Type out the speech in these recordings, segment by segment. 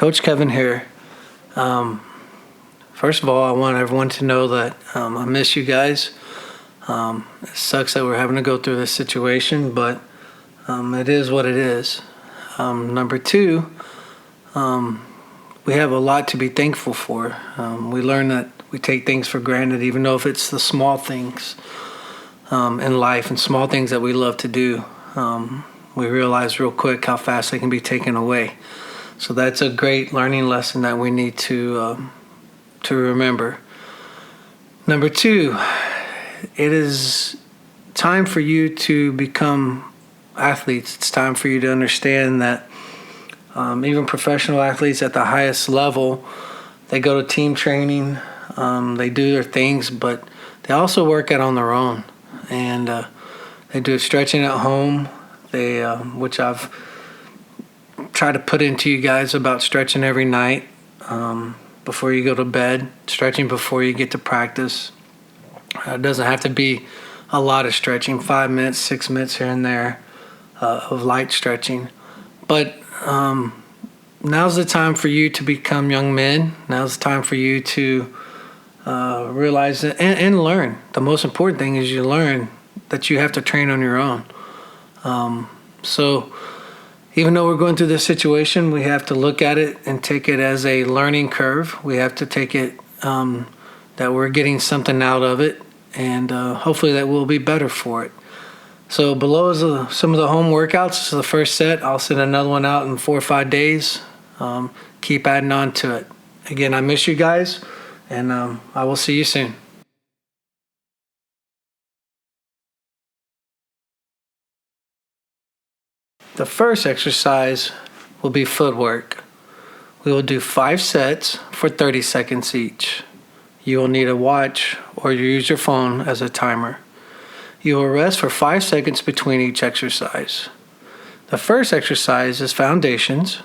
Coach Kevin here. First of all, I want everyone to know that I miss you guys. It sucks that we're having to go through this situation, but it is what it is. Number two, we have a lot to be thankful for. We learn that we take things for granted, even though if it's the small things in life and small things that we love to do. We realize real quick how fast they can be taken away. So that's a great learning lesson that we need to remember. Number two, it is time for you to become athletes. It's time for you to understand that even professional athletes at the highest level, they go to team training, they do their things, but they also work out on their own. And they do stretching at home, which I've tried to put into you guys about stretching every night before you go to bed, stretching before you get to practice. It doesn't have to be a lot of stretching, 5 minutes, 6 minutes here and there of light stretching. But now's the time for you to become young men. Now's the time for you to realize and learn. The most important thing is you learn that you have to train on your own. So even though we're going through this situation, we have to look at it and take it as a learning curve. We have to take it that we're getting something out of it, and hopefully that we'll be better for it. So below is some of the home workouts. This is the first set. I'll send another one out in 4 or 5 days. Keep adding on to it. Again, I miss you guys, and I will see you soon. The first exercise will be footwork. We will do 5 sets for 30 seconds each. You will need a watch or use your phone as a timer. You will rest for 5 seconds between each exercise. The first exercise is foundations.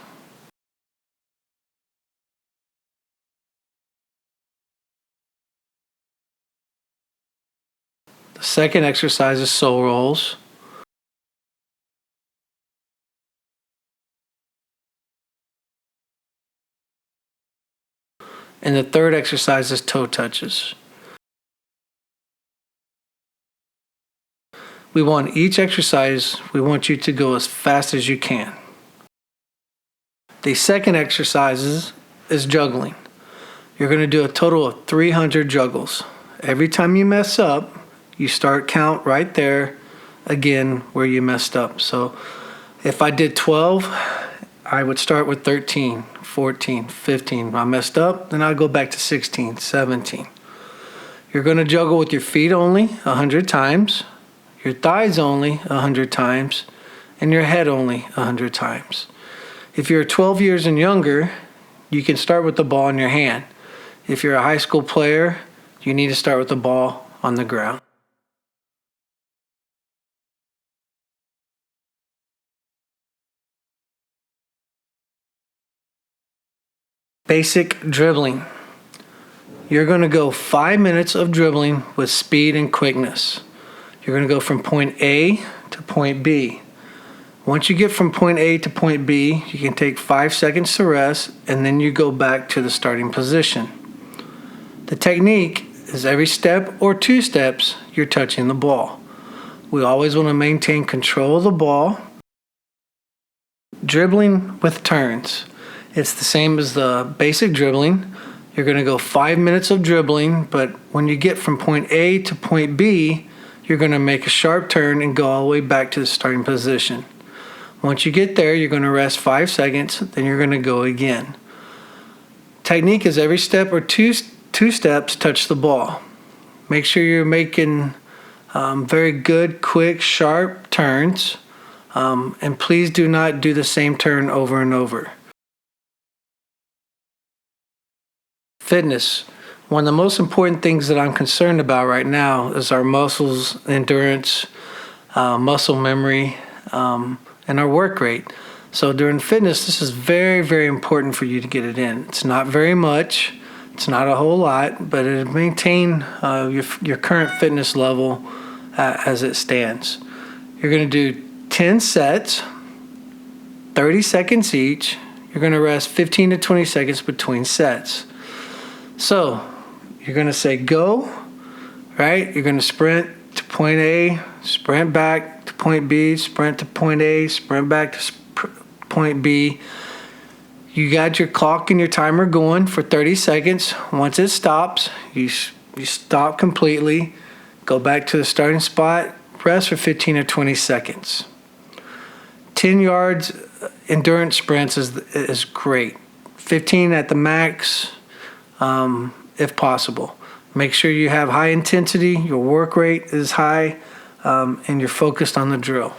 The second exercise is soul rolls. And the third exercise is toe touches. We want each exercise, we want you to go as fast as you can. The second exercise is juggling. You're going to do a total of 300 juggles. Every time you mess up, you start count right there again where you messed up. So if I did 12, I would start with 13, 14, 15. If I messed up, then I'd go back to 16, 17. You're going to juggle with your feet only 100 times, your thighs only 100 times, and your head only 100 times. If you're 12 years and younger, you can start with the ball in your hand. If you're a high school player, you need to start with the ball on the ground. Basic dribbling. You're going to go 5 minutes of dribbling with speed and quickness. You're going to go from point A to point B. Once you get from point A to point B, you can take 5 seconds to rest, and then you go back to the starting position. The technique is every step or 2 steps, you're touching the ball. We always want to maintain control of the ball. Dribbling with turns. It's the same as the basic dribbling. You're going to go 5 minutes of dribbling, but when you get from point A to point B, you're going to make a sharp turn and go all the way back to the starting position. Once you get there, you're going to rest 5 seconds, then you're going to go again. Technique is every step or two steps touch the ball. Make sure you're making very good, quick, sharp turns, and please do not do the same turn over and over. Fitness. One of the most important things that I'm concerned about right now is our muscles, endurance, muscle memory, and our work rate. So during fitness, this is very, very important for you to get it in. It's not very much, it's not a whole lot, but it'll maintain your current fitness level as it stands. You're going to do 10 sets, 30 seconds each. you're going to rest 15 to 20 seconds between sets. So you're going to say go, right? You're going to sprint to point A, sprint back to point B, sprint to point A, sprint back to point B. You got your clock and your timer going for 30 seconds. Once it stops, you stop completely, go back to the starting spot, rest for 15 or 20 seconds. 10 yards endurance sprints is great. 15 at the max, if possible. Make sure you have high intensity, your work rate is high, and you're focused on the drill.